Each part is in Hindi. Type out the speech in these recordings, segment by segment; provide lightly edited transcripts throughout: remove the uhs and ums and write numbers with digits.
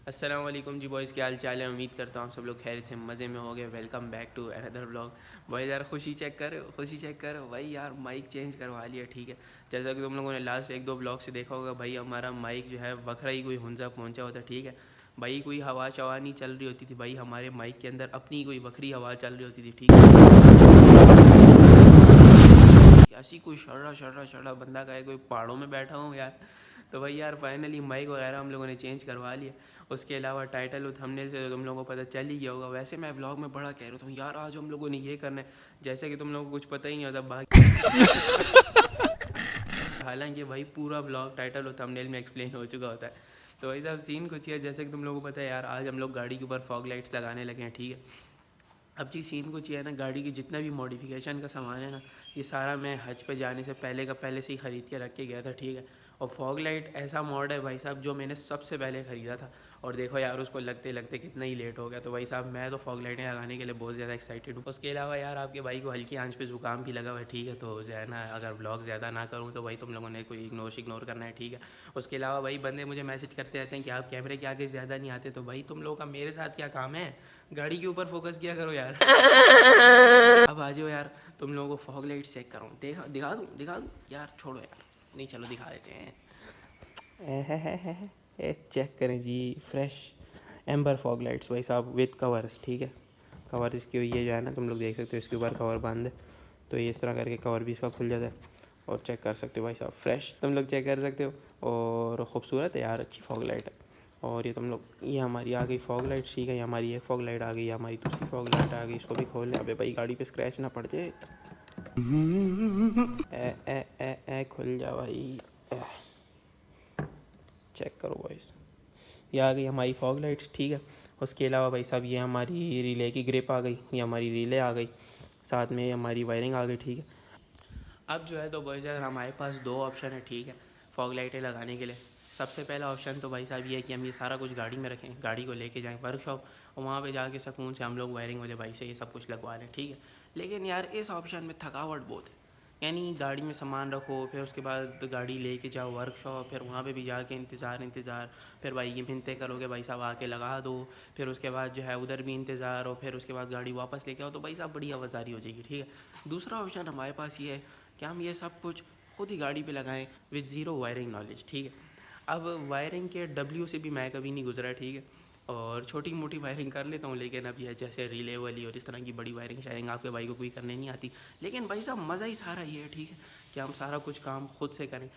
अस्सलाम वालेकुम जी बॉयज़, क्या हाल चाल है। उम्मीद करता हूँ आप सब लोग खैरियत से मज़े में होंगे। Welcome back to another vlog. भाई यार खुशी चेक करो, खुशी चेक करो भाई। यार माइक चेंज करवा लिया, ठीक है। जैसा कि तुम लोगों ने लास्ट एक दो व्लॉग से देखा होगा भाई, हमारा माइक जो है वखरा ही कोई हुंजा पहुँचा होता है, ठीक है भाई। कोई हवा शवा नहीं चल रही होती थी भाई, हमारे माइक के अंदर अपनी कोई वखरी हवा चल रही होती थी, ठीक है। ऐसी कोई शर्रा शर्रा शर्रा बंदा का है, कोई पहाड़ों में बैठा हूँ यार। तो भाई यार फाइनली माइक वगैरह हम लोगों ने चेंज करवा लिया। उसके अलावा टाइटल और थंबनेल से तो तुम लोगों को पता चल ही गया होगा। वैसे मैं व्लॉग में बड़ा कह रहा था यार, आज हम लोगों ने ये करना है, जैसे कि तुम लोगों को कुछ पता ही नहीं होता बाकी। हालांकि भाई पूरा व्लॉग टाइटल और थंबनेल में एक्सप्लेन हो चुका होता है। तो भाई साहब सीन कुछ है, जैसे कि तुम लोगों को पता है यार, आज हम लोग गाड़ी के ऊपर फॉग लाइट्स लगाने लगे हैं, ठीक है। अब जी सीन कुछ ये है ना, गाड़ी की जितना भी मॉडिफिकेशन का सामान है ना, ये सारा मैं हज पे जाने से पहले का पहले से ही ख़रीद के रख के गया था, ठीक है। और फॉग लाइट ऐसा मॉड है भाई साहब जो मैंने सबसे पहले ख़रीदा था, और देखो यार उसको लगते लगते कितना ही लेट हो गया। तो भाई साहब मैं तो फॉग लाइटें लगाने के लिए बहुत ज़्यादा एक्साइटेड हूँ। उसके अलावा यार आपके भाई को हल्की आंच पे ज़ुकाम भी लगा हुआ है, ठीक है। तो जो है ना, अगर ब्लॉग ज़्यादा ना करूँ तो भाई तुम लोगों ने कोई इग्नोर करना है, ठीक है। उसके अलावा भाई बंदे मुझे मैसेज करते रहते हैं कि आप कैमरे के आगे ज़्यादा नहीं आते। तो भाई तुम लोगों का मेरे साथ क्या काम है, गाड़ी के ऊपर फोकस किया करो यार। अब आ जाओ यार, तुम लोगों को फॉग लाइट चेक करो, दिखा दूँ यार, छोड़ो यार, नहीं चलो दिखा देते हैं। चेक करें जी, फ्रेश एम्बर फॉग लाइट्स भाई साहब विद कवर्स, ठीक है। कवर इसकी ये जो है ना, तुम लोग देख सकते हो, इसके ऊपर कवर बंद है, तो ये इस तरह करके कवर भी इसका खुल जाता है, और चेक कर सकते हो भाई साहब, फ्रेश तुम लोग चेक कर सकते हो। और ख़ूबसूरत है यार, अच्छी फॉग लाइट है। और ये तुम लोग, ये हमारी आ गई फॉग लाइट, ठीक है। ये हमारी एक फॉग लाइट आ गई, हमारी दूसरी फॉग लाइट आ गई। इसको भी खोल लें। अबे भाई गाड़ी पे स्क्रैच ना पड़ जाए। खुल जा भाई। चेक करो बॉयस, ये आ गई हमारी फॉग लाइट्स, ठीक है। उसके अलावा भाई साहब ये हमारी रिले की ग्रिप आ गई, ये हमारी रिले आ गई, साथ में हमारी वायरिंग आ गई, ठीक है। अब जो है तो बॉयज़ यार हमारे पास दो ऑप्शन है, ठीक है, फॉग लाइटें लगाने के लिए। सबसे पहला ऑप्शन तो भाई साहब ये है कि हम ये सारा कुछ गाड़ी में रखें, गाड़ी को लेके जाएं वर्कशॉप, और वहाँ पे जाके सुकून से हम लोग वायरिंग वाले भाई से ये सब कुछ लगवा लें, ठीक है। लेकिन यार इस ऑप्शन में थकावट बहुत है, यानी गाड़ी में सामान रखो, फिर उसके बाद गाड़ी लेके जाओ वर्कशॉप, फिर वहाँ पे भी जाके इंतज़ार, फिर भाई ये मिन्नतें करोगे भाई साहब आके लगा दो, फिर उसके बाद जो है उधर भी इंतज़ार, और फिर उसके बाद गाड़ी वापस लेके आओ, तो भाई साहब बड़ी आवाज़ारी हो जाएगी, ठीक है। दूसरा ऑप्शन हमारे पास ये है कि हम ये सब कुछ खुद ही गाड़ी पे लगाएं विद ज़ीरो वायरिंग नॉलेज, ठीक है। अब वायरिंग के डब्ल्यू से भी मैं कभी नहीं गुजरा, ठीक है, और छोटी मोटी वायरिंग कर लेता हूँ, लेकिन अब यह जैसे रिले वाली और इस तरह की बड़ी वायरिंग शायरिंग आपके भाई को कोई करने नहीं आती। लेकिन भाई साहब मज़ा ही सारा ये है, ठीक है, कि हम सारा कुछ काम खुद से करें।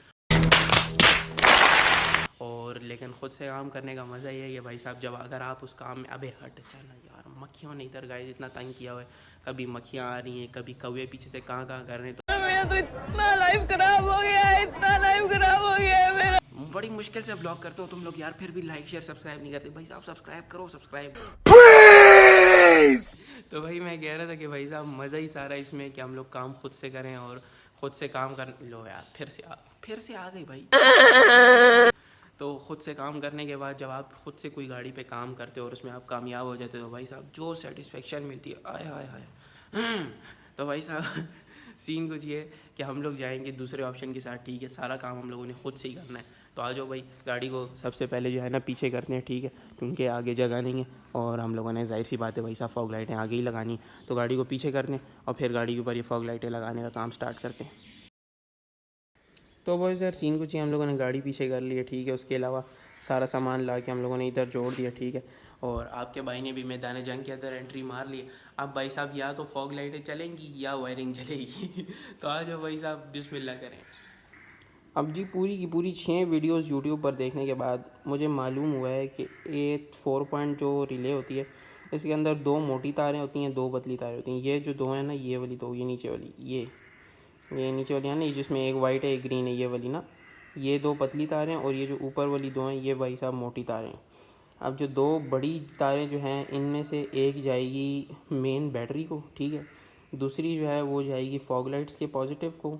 और लेकिन ख़ुद से काम करने का मज़ा ये है कि भाई साहब जब अगर आप उस काम में, अबे हट चलना यार, मक्खियों ने इधर गाइस इतना तंग किया हुआ है, कभी मक्खियाँ आ रही हैं, कभी कौवे पीछे से कहाँ कर रहे हैं। तो मेरा तो इतना लाइफ खराब हो गया है, इतना लाइफ खराब हो गया है मेरा। बड़ी मुश्किल से ब्लॉग करते हो तुम लोग यार, फिर भी लाइक शेयर सब्सक्राइब नहीं करते भाई साहब। सब्सक्राइब करो, सब्सक्राइब प्लीज। तो भाई मैं कह रहा था कि भाई साहब मज़ा ही सारा इसमें कि हम लोग काम खुद से करें, और ख़ुद से काम कर लो यार, फिर से आ गई भाई। तो ख़ुद से काम करने के बाद जब आप ख़ुद से कोई गाड़ी पे काम करते हो और उसमें आप कामयाब हो जाते हो, तो भाई साहब जो सेटिस्फेक्शन मिलती है, आय हाय हाय। तो भाई साहब सीन कुछ ये कि हम लोग जाएंगे दूसरे ऑप्शन के साथ, ठीक है, सारा काम हम लोगों ने खुद से ही करना है। तो आ जाओ भाई, गाड़ी को सबसे पहले जो है ना पीछे करते हैं, ठीक है, क्योंकि आगे जगह नहीं है, और हम लोगों ने जाहिर सी बात है भाई साहब फॉग लाइटें आगे ही लगानी है, तो गाड़ी को पीछे करते हैं और फिर गाड़ी के ऊपर ये फॉग लाइटें लगाने का काम स्टार्ट करते हैं। तो बॉयज़ यार सीन कुछ ही, हम लोगों ने गाड़ी पीछे कर ली है, ठीक है। उसके अलावा सारा सामान ला के हम लोगों ने इधर जोड़ दिया, ठीक है। और आपके भाई ने भी मैदान जंग के अंदर एंट्री मार ली है। अब भाई साहब या तो फॉग लाइटें चलेंगी या वायरिंग चलेगी। तो आ जाओ भाई साहब, बिस्मिल्लाह करें। अब जी पूरी की पूरी 6 वीडियोस यूट्यूब पर देखने के बाद मुझे मालूम हुआ है कि ये 4 पॉइंट जो रिले होती है, इसके अंदर 2 मोटी तारें होती हैं, 2 पतली तारें होती हैं। ये जो 2 हैं ना, ये वाली 2, ये नीचे वाली, ये नीचे वाली है ना, जिसमें एक वाइट है एक ग्रीन है, ये वाली ना, ये 2 पतली तारें, और ये जो ऊपर वाली 2 हैं ये भाई साहब मोटी तारें। अब जो 2 बड़ी तारें जो हैं, इनमें से एक जाएगी मेन बैटरी को, ठीक है, दूसरी जो है वो जाएगी फॉग लाइट्स के पॉजिटिव को,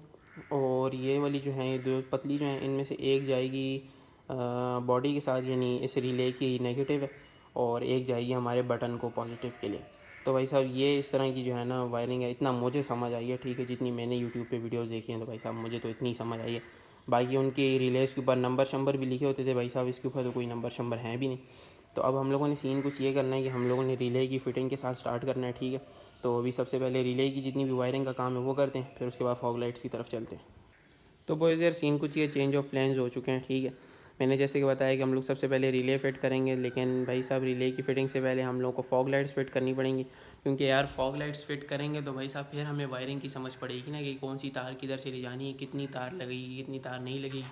और ये वाली जो हैं, ये 2 पतली जो हैं, इनमें से एक जाएगी बॉडी के साथ, यानी इस रिले की नेगेटिव है, और एक जाएगी हमारे बटन को पॉजिटिव के लिए। तो भाई साहब ये इस तरह की जो है ना वायरिंग है, इतना मुझे समझ आई है, ठीक है, जितनी मैंने यूट्यूब पे वीडियोस देखी हैं, तो भाई साहब मुझे तो इतनी समझ आई है। बाकी उनकी रिलेज़ के ऊपर नंबर शंबर भी लिखे होते थे भाई साहब, इसके ऊपर तो कोई नंबर शंबर हैं भी नहीं। तो अब हम लोगों ने सीन कुछ ये करना है कि हम लोगों ने रिले की फ़िटिंग के साथ स्टार्ट करना है, ठीक है। तो अभी सबसे पहले रिले की जितनी भी वायरिंग का काम है वो करते हैं, फिर उसके बाद फॉग लाइट्स की तरफ चलते हैं। तो बॉयज़ यार सीन कुछ ये चेंज ऑफ प्लान्स हो चुके हैं, ठीक है। मैंने जैसे कि बताया कि हम लोग सबसे पहले रिले फ़िट करेंगे, लेकिन भाई साहब रिले की फ़िटिंग से पहले हम लोग को फॉग लाइट्स फ़िट करनी पड़ेंगी, क्योंकि यार फॉग लाइट्स फ़िट करेंगे तो भाई साहब फिर हमें वायरिंग की समझ पड़ेगी ना कि कौन सी तार किधर चली जानी है, कितनी तार लगेगी, कितनी तार नहीं लगेगी।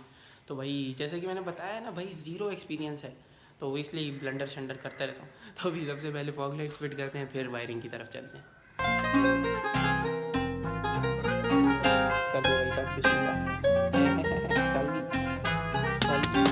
तो भाई जैसे कि मैंने बताया ना भाई, ज़ीरो एक्सपीरियंस है, तो इसलिए ब्लंडर शंडर करता रहता हूँ। तो अभी सबसे पहले फॉग लाइट्स फ़िट करते हैं, फिर वायरिंग की तरफ चलते हैं। कर दो भाई साहब बिस्मिल्लाह। चल दी, चल दी, चल दी।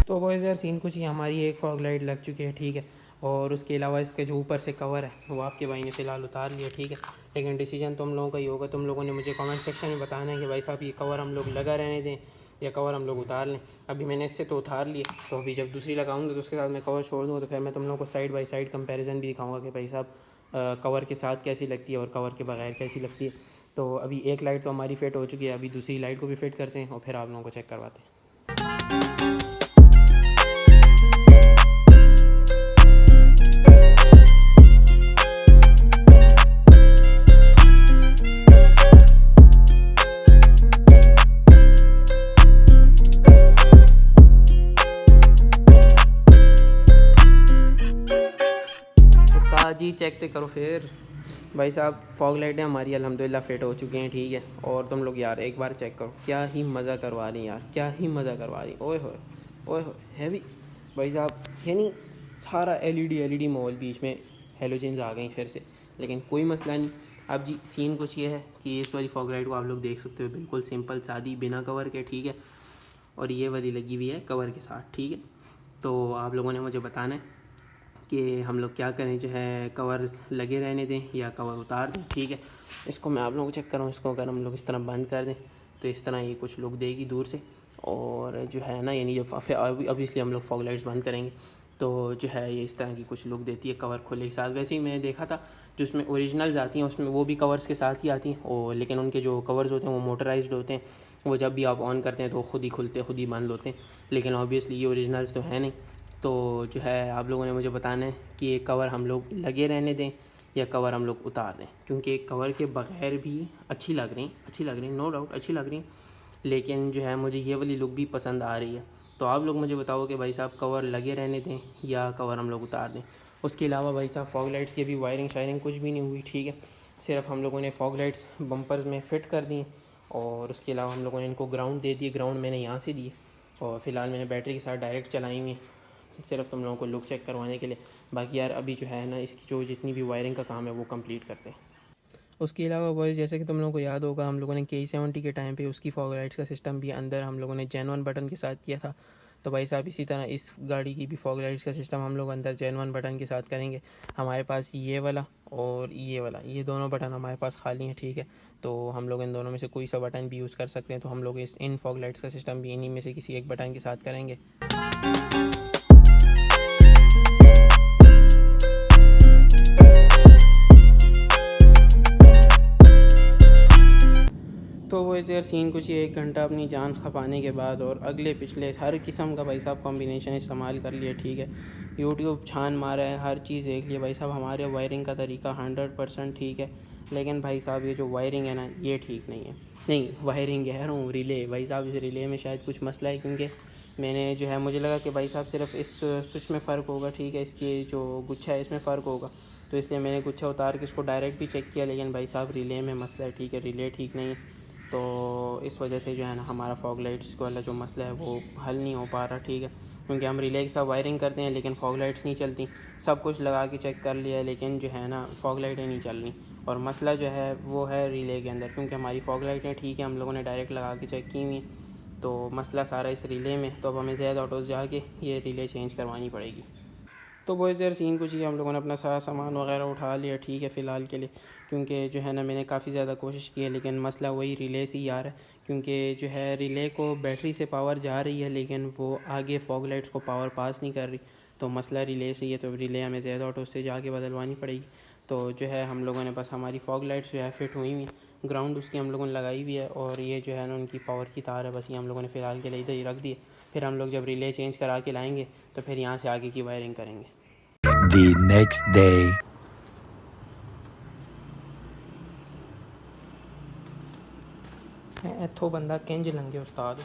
तो बॉयज़ यार सीन कुछ ही, हमारी एक फॉग लाइट लग चुकी है, ठीक है। और उसके अलावा इसके जो ऊपर से कवर है वो आपके भाई ने फ़िलहाल उतार लिया, ठीक है। लेकिन डिसीजन तुम लोगों का ही होगा, तुम लोगों ने मुझे कमेंट सेक्शन में बताना है कि भाई साहब ये कवर हम लोग लगा रहने दें या कवर हम लोग उतार लें। अभी मैंने इससे तो उतार लिया, तो अभी जब दूसरी लगाऊंगा तो उसके साथ मैं कवर छोड़ दूँगा, तो फिर मैं तुम लोगों को साइड बाई साइड कंपैरिजन भी दिखाऊंगा कि भाई साहब कवर के साथ कैसी लगती है और कवर के बगैर कैसी लगती है। तो अभी एक लाइट तो हमारी फ़िट हो चुकी है, अभी दूसरी लाइट को भी फ़िट करते हैं और फिर आप लोगों को चेक करवाते हैं। जी चेक तो करो फिर भाई साहब, फॉग लाइटें हमारी अल्हम्दुलिल्लाह फ़िट हो चुकी हैं, ठीक है। और तुम लोग यार एक बार चेक करो, क्या ही मज़ा करवा रही यार, क्या ही मज़ा करवा रही। ओए होए, ओए होए, हैवी भाई साहब। है नहीं, सारा एलईडी मॉल बीच में हेलोजेंस आ गई फिर से, लेकिन कोई मसला नहीं। अब जी सीन कुछ ये है कि इस वाली फॉग लाइट को आप लोग देख सकते हो, बिल्कुल सिंपल सादी बिना कवर के, ठीक है। और ये वाली लगी हुई है कवर के साथ, ठीक है। तो आप लोगों ने मुझे बताना है कि हम लोग क्या करें, जो है कवर्स लगे रहने दें या कवर उतार दें, ठीक है। इसको मैं आप लोगों को चेक करूँ, इसको अगर हम लोग इस तरह बंद कर दें तो इस तरह ये कुछ लुक देगी दूर से। और जो है ना, यानी जब अभी इसलिए हम लोग फॉग लाइट्स बंद करेंगे तो जो है ये इस तरह की कुछ लुक देती है कवर खुले के साथ। वैसे ही मैंने देखा था जो उसमें ओरिजिनल्स आती हैं उसमें वो भी कवर्स के साथ ही आती हैं, और लेकिन उनके जो कवर्स होते हैं वो मोटराइज्ड होते हैं, वो जब भी आप ऑन करते हैं तो खुद ही खुलते खुद ही बंद होते हैं। लेकिन ऑब्वियसली ये ओरिजिनल्स तो है नहीं। तो जो है आप लोगों ने मुझे बताना है कि ये कवर हम लोग लगे रहने दें या कवर हम लोग उतार दें, क्योंकि कवर के बगैर भी अच्छी लग रही, नो डाउट अच्छी लग रही, लेकिन जो है मुझे ये वाली लुक भी पसंद आ रही है। तो आप लोग मुझे बताओ कि भाई साहब कवर लगे रहने दें या कवर हम लोग उतार दें। उसके अलावा भाई साहब फॉग लाइट्स की भी वायरिंग शायरिंग कुछ भी नहीं हुई, ठीक है। सिर्फ हम लोगों ने फॉग लाइट्स बम्पर्स में फ़िट कर दी और उसके अलावा हम लोगों ने इनको ग्राउंड दे दिए। ग्राउंड मैंने यहाँ से दिए और फ़िलहाल मैंने बैटरी के साथ डायरेक्ट चलाई हुई है, सिर्फ तुम लोगों को लुक चेक करवाने के लिए। बाकी यार अभी जो है ना, इसकी जो जितनी भी वायरिंग का काम है वो कंप्लीट करते हैं। उसके अलावा बॉयज़ जैसे कि तुम लोगों को याद होगा, हम लोगों ने K70 के टाइम पे उसकी फॉग लाइट्स का सिस्टम भी अंदर हम लोगों ने जेन 1 बटन के साथ किया था। तो भाई साहब इसी तरह इस गाड़ी की भी फॉग लाइट्स का सिस्टम हम लोग अंदर जेन 1 बटन के साथ करेंगे। हमारे पास ये वाला और ये वाला, ये दोनों बटन हमारे पास खाली हैं, ठीक है। तो हम लोग इन दोनों में से कोई सा बटन भी यूज़ कर सकते हैं। तो हम लोग इन फॉग लाइट्स का सिस्टम भी इन्हीं में से किसी एक बटन के साथ करेंगे। तो वो यार सीन कुछ ही, 1 घंटा अपनी जान खपाने के बाद और अगले पिछले हर किस्म का भाई साहब कॉम्बिनेशन इस्तेमाल कर लिया, ठीक है। यूट्यूब छान मारा है, हर चीज़ देख लिया भाई साहब। हमारे वायरिंग का तरीका 100% ठीक है, लेकिन भाई साहब ये जो वायरिंग है ना, ये ठीक नहीं है। नहीं वायरिंग कह रहा हूँ, रिले भाई साहब, इस रिले में शायद कुछ मसला है, क्योंकि मैंने जो है मुझे लगा कि भाई साहब सिर्फ इस स्विच में फ़र्क होगा, ठीक है, इसकी जो गुच्छा है इसमें फ़र्क होगा, तो इसलिए मैंने गुच्छा उतार के इसको डायरेक्ट भी चेक किया। लेकिन भाई साहब रिले में मसला है, ठीक है, रिले ठीक नहीं है। तो इस वजह से जो है ना, हमारा फॉग लाइट्स वाला जो मसला है वो हल नहीं हो पा रहा, ठीक है। क्योंकि हम रिले के साथ वायरिंग करते हैं लेकिन फॉग लाइट्स नहीं चलती। सब कुछ लगा के चेक कर लिया लेकिन जो है ना, फॉग लाइटें नहीं चल रही। और मसला जो है वो है रिले के अंदर, क्योंकि हमारी फॉग लाइटें ठीक है, हम लोगों ने डायरेक्ट लगा के चेक की हुई। तो मसला सारा इस रिले में। तो अब हमें ज़्यादा ऑटोज़ जाके ये रिले चेंज करवानी पड़ेगी। तो बॉयज़ यार सीन कुछ ही, हम लोगों ने अपना सारा सामान वगैरह उठा लिया, ठीक है, फ़िलहाल के लिए। क्योंकि जो है ना, मैंने काफ़ी ज़्यादा कोशिश की है लेकिन मसला वही रिले से ही आ रहा है क्योंकि जो है रिले को बैटरी से पावर जा रही है लेकिन वो आगे फॉग लाइट्स को पावर पास नहीं कर रही, तो मसला रिले से ही है। तो रिले हमें ज़्यादा ऑटो से जाके बदलवानी पड़ेगी। तो जो है हम लोगों ने बस हमारी फॉग लाइट्स जो है फिट हुई हुई, ग्राउंड उसकी हम लोगों ने लगाई हुई है, और ये जो है ना उनकी पावर की तार है, बस ये हम लोगों ने फ़िलहाल के लिए इधर ही रख दी। फिर हम लोग जब रिले चेंज करा के लाएंगे तो फिर यहाँ से आगे की वायरिंग करेंगे। The next day. इथों बंदा किंज लंघे उस्ताद।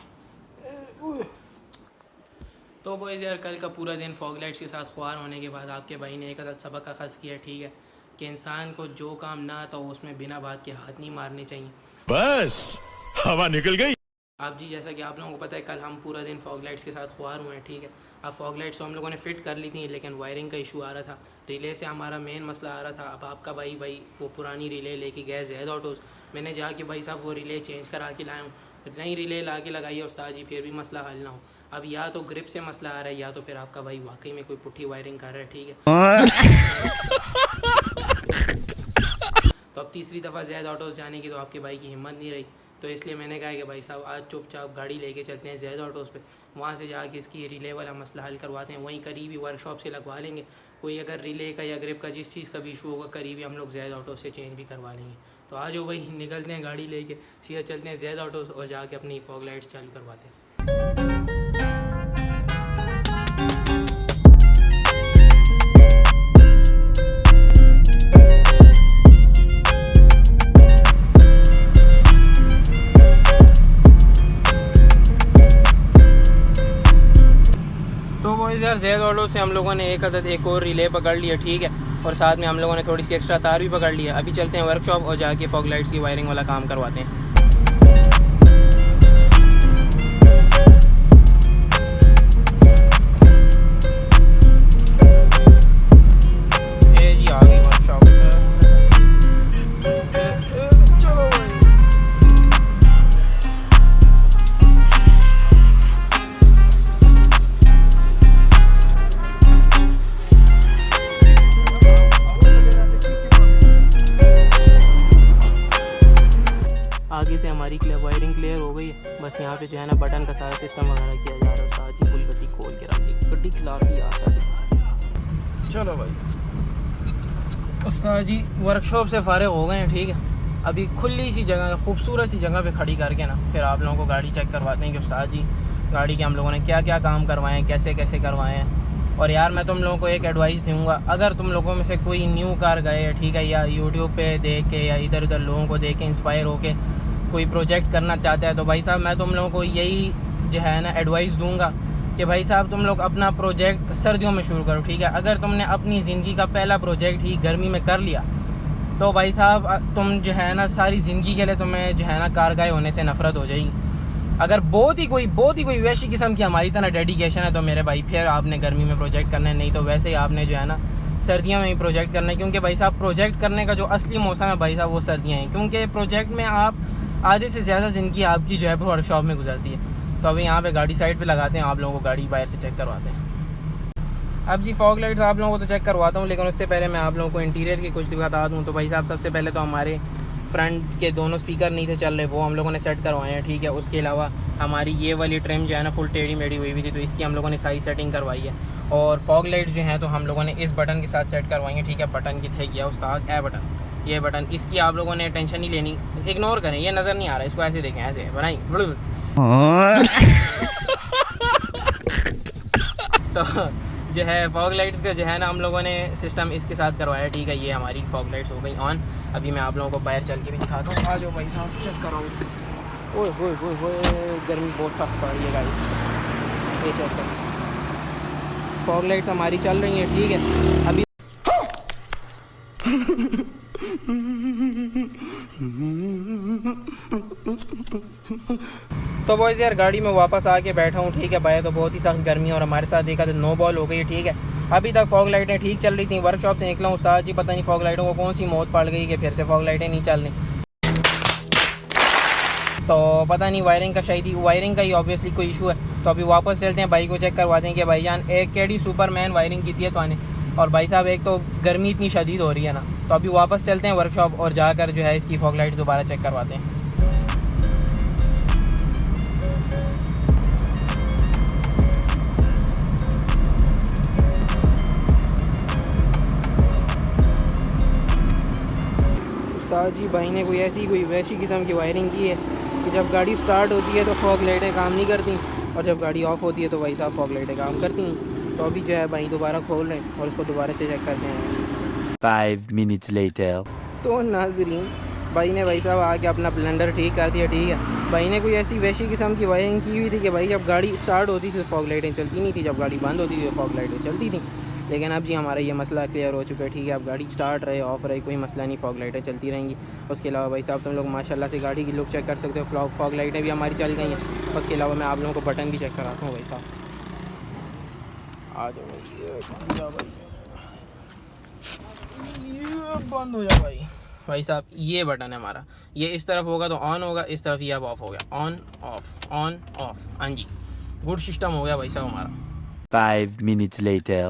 तो बॉयज़ यार कल का पूरा दिन फॉग लाइट्स के साथ ख्वार होने के बाद आपके भाई ने एक आधा सबक अख़ज़ किया, ठीक है, कि इंसान को जो काम ना आता हो उसमें बिना बात के हाथ नहीं मारने चाहिए। बस हवा निकल गई। आप जी जैसा कि आप लोगों को पता है कल हम पूरा दिन फॉग लाइट्स के साथ ख्वार हुए हैं, ठीक है। अब फॉग लाइट्स तो हम लोगों ने फ़िट कर ली थी लेकिन वायरिंग का इशू आ रहा था, रिले से हमारा मेन मसला आ रहा था। अब आपका भाई वो पुरानी रिले लेके गए ज़ैद ऑटोज़, मैंने जाके भाई साहब वो रिले चेंज करा के लाया हूँ, नई रिले ला के लगाई है उस्ताद जी, फिर भी मसला हल ना हो। अब या तो ग्रिप से मसला आ रहा है या तो फिर आपका भाई वाकई में कोई पुट्ठी वायरिंग कर रहा है, ठीक है। तो अब तीसरी दफ़ा ज़ैद ऑटोज़ जाने की तो आपके भाई की हिम्मत नहीं रही, तो इसलिए मैंने कहा कि भाई साहब आज चुपचाप गाड़ी लेके चलते हैं ज़ैद ऑटोज़ पे, वहाँ से जाके इसकी रिले वाला मसला हल करवाते हैं, वहीं करीबी वर्कशॉप से लगवा लेंगे। कोई अगर रिले का या ग्रिप का जिस चीज़ का भी इशू होगा करीबी हम लोग ज़ैद ऑटो से चेंज भी करवा लेंगे। तो आज वो भाई निकलते हैं गाड़ी लेके, सीधा चलते हैं ज़ैद ऑटोज़ और जाके अपनी फॉग लाइट्स चालू करवाते हैं। यार ज़ैद ऑटो से हम लोगों ने एक और रिले पकड़ लिया, ठीक है, और साथ में हम लोगों ने थोड़ी सी एक्स्ट्रा तार भी पकड़ लिया। अभी चलते हैं वर्कशॉप और जाके फॉग लाइट्स की वायरिंग वाला काम करवाते हैं। ये जी आ गई वर्कशॉप। आगे से हमारी वायरिंग क्लियर हो गई है, बस यहाँ पे जो है ना बटन का सारा सिस्टम वगैरह किया जा रहा है। उस्ताद जी फुल गड्डी खोल के रख दी, गड्डी खिला दी यार। चलो भाई उस्ताद जी वर्कशॉप से फारिग हो गए हैं, ठीक है। अभी खुली सी जगह, खूबसूरत सी जगह पे खड़ी करके ना फिर आप लोगों को गाड़ी चेक करवाते हैं कि उस्ताद जी गाड़ी के हम लोगों ने क्या क्या काम करवाए हैं, कैसे कैसे करवाए हैं। और यार मैं तुम लोगों को एक एडवाइस दूँगा, अगर तुम लोगों में से कोई न्यू कार गए, ठीक है, या यूट्यूब पे देख के या इधर उधर लोगों को देख के इंस्पायर होके कोई प्रोजेक्ट करना चाहता है, तो भाई साहब मैं तुम लोगों को यही जो है ना एडवाइस दूंगा कि भाई साहब तुम लोग अपना प्रोजेक्ट सर्दियों में शुरू करो, ठीक है। अगर तुमने अपनी ज़िंदगी का पहला प्रोजेक्ट ही गर्मी में कर लिया तो भाई साहब तुम जो है ना सारी ज़िंदगी के लिए तुम्हें जो है ना कारगाय होने से नफ़रत हो जाएगी। अगर बहुत ही कोई वैसी किस्म की हमारी तरह डेडिकेशन है तो मेरे भाई फिर आपने गर्मी में प्रोजेक्ट करना है, नहीं तो वैसे ही आपने जो है ना सर्दियों में ही प्रोजेक्ट करना है। क्योंकि भाई साहब प्रोजेक्ट करने का जो असली मौसम है भाई साहब वो सर्दियाँ हैं, क्योंकि प्रोजेक्ट में आप आधे से ज़्यादा ज़िंदगी आपकी जो है वर्कशॉप में गुजरती है। तो अभी यहाँ पे गाड़ी साइड पे लगाते हैं, आप लोगों को गाड़ी बाहर से चेक करवाते हैं। अब जी फॉग लाइट्स आप लोगों को तो चेक करवाता हूँ, लेकिन उससे पहले मैं आप लोगों को इंटीरियर की कुछ दिखाता दूँ। तो भाई साहब सबसे पहले तो हमारे फ्रंट के दोनों स्पीकर नहीं थे चल रहे, वो हम लोगों ने सेट करवाए हैं, ठीक है। उसके अलावा हमारी ये वाली ट्रिम जो है ना फुल टेढ़ी मेढ़ी हुई थी, तो इसकी हम लोगों ने सारी सेटिंग करवाई है। और फॉग लाइट्स जो हैं तो हम लोगों ने इस बटन के साथ सेट करवाई हैं, ठीक है। बटन कितने किया उस्ताद, ए बटन, ये बटन, इसकी आप लोगों ने टेंशन नहीं लेनी, इग्नोर करें, ये नज़र नहीं आ रहा है, इसको ऐसे देखें, ऐसे बनाई। तो जो है फॉग लाइट्स का जो है ना हम लोगों ने सिस्टम इसके साथ करवाया, ठीक है। ये हमारी फॉग लाइट्स हो गई ऑन। अभी मैं आप लोगों को बाहर चल के भी दिखाता हूँ, आ जाओ भाई साहब चेक कराओ। ओए गर्मी बहुत सख्त पड़ रही है गाइस, ये चेक करो, फॉग लाइट्स हमारी चल रही हैं, ठीक है। अभी तो बॉयज़ यार गाड़ी में वापस आके बैठा हूँ, ठीक है। भाई तो बहुत ही सख्त गर्मी और हमारे साथ देखा तो 9 बॉल हो गई, ठीक है। अभी तक फॉग लाइटें ठीक चल रही थी, वर्कशॉप से निकला हूँ उस्ताद जी पता नहीं फॉग लाइटों को कौन सी मौत पड़ गई कि फिर से फॉग लाइटें नहीं चल रही। तो पता नहीं वायरिंग का शायद वायरिंग का ही ऑब्वियसली कोई इशू है। तो अभी वापस चलते हैं, भाई को चेक करवा दें कि भाईजान एक केडी सुपरमैन वायरिंग की थी है तो आने, और भाई साहब एक तो गर्मी इतनी शदीद हो रही है ना, तो अभी वापस चलते हैं वर्कशॉप और जाकर जो है इसकी फॉग लाइट्स दोबारा चेक करवाते हैं। आज जी भाई ने कोई वैसी किस्म की वायरिंग की है कि जब गाड़ी स्टार्ट होती है तो फॉग लाइटें काम नहीं करती और जब गाड़ी ऑफ होती है तो भाई साहब फॉग लाइटें काम करती हैं। तो अभी जो है भाई दोबारा खोल रहे हैं और उसको दोबारा से चेक करते हैं। 5 minutes later. तो नाजरीन भाई ने भाई साहब आके अपना ब्लेंडर ठीक कर दिया। ठीक है, भाई ने कोई ऐसी वैसी किस्म की वायरिंग की हुई थी कि भाई जब गाड़ी स्टार्ट होती थी तो फॉग लाइटें चलती नहीं थी, जब गाड़ी बंद होती थी तो फॉग लाइटें चलती थी। लेकिन अब जी हमारा ये मसला क्लियर हो चुका है। ठीक है, अब गाड़ी स्टार्ट रहे ऑफ रहे कोई मसला नहीं, फॉग लाइटें चलती रहेंगी। उसके अलावा भाई साहब तुम लोग माशाल्लाह से गाड़ी की लुक चेक कर सकते हो, फॉग लाइटें भी हमारी चल गई हैं। उसके अलावा मैं आप लोगों को बटन भी चेक कराता हूँ भाई साहब। आ जाओ भाई, ये बंद हो जाए भाई साहब। ये बटन है हमारा, ये इस तरफ होगा तो ऑन होगा, इस तरफ ये अब ऑफ हो गया, ऑन ऑफ। हाँ जी, गुड सिस्टम हो गया भाई साहब हमारा। 5 minutes later.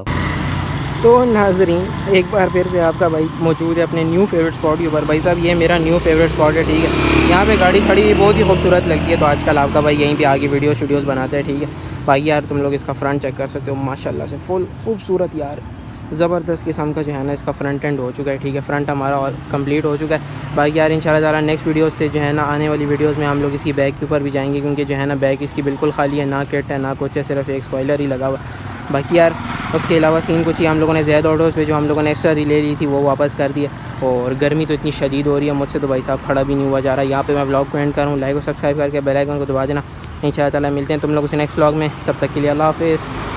तो नाजरीन एक बार फिर से आपका भाई मौजूद है अपने न्यू फेवरेट स्पॉट के ऊपर। भाई साहब ये मेरा न्यू फेवरेट स्पॉट है। ठीक है, यहाँ पे गाड़ी खड़ी हुई बहुत ही खूबसूरत लगती है, तो आजकल आपका भाई यहीं पे आके वीडियोस बनाते हैं। ठीक है भाई यार, तुम लोग इसका फ्रंट चेक कर सकते हो, माशाल्लाह से फुल खूबसूरत यार, ज़बरदस्त किस्म का जो है ना इसका फ्रंट एंड हो चुका है। ठीक है, फ्रंट हमारा और कंप्लीट हो चुका है। बाकी यार इंशाल्लाह ताला नेक्स्ट वीडियोस से जो है ना आने वाली वीडियोस में हम लोग इसकी बैक के ऊपर भी जाएंगे, क्योंकि जो है ना बैक इसकी बिल्कुल खाली है, ना किट है ना कुछ है, सिर्फ एक स्पॉइलर ही लगा हुआ। बाकी यार उसके अलावा सीन कुछ ही हम लोगों ने ज़ैद ऑटोज़ पे जो हम लोगों ने एक्स्ट्रा रिले ली थी वो वापस कर दिया। और गर्मी तो इतनी शदीद हो रही है, मुझसे तो भाई साहब खड़ा भी नहीं हुआ जा रहा। यहाँ पे मैं व्लॉग को एंड करूँ, लाइक और सब्सक्राइब करके बेल आइकन को दबा देना। इंशाल्लाह ताला मिलते हैं तुम लोगों से नेक्स्ट व्लॉग में, तब तक के लिए अल्लाह हाफ़िज़।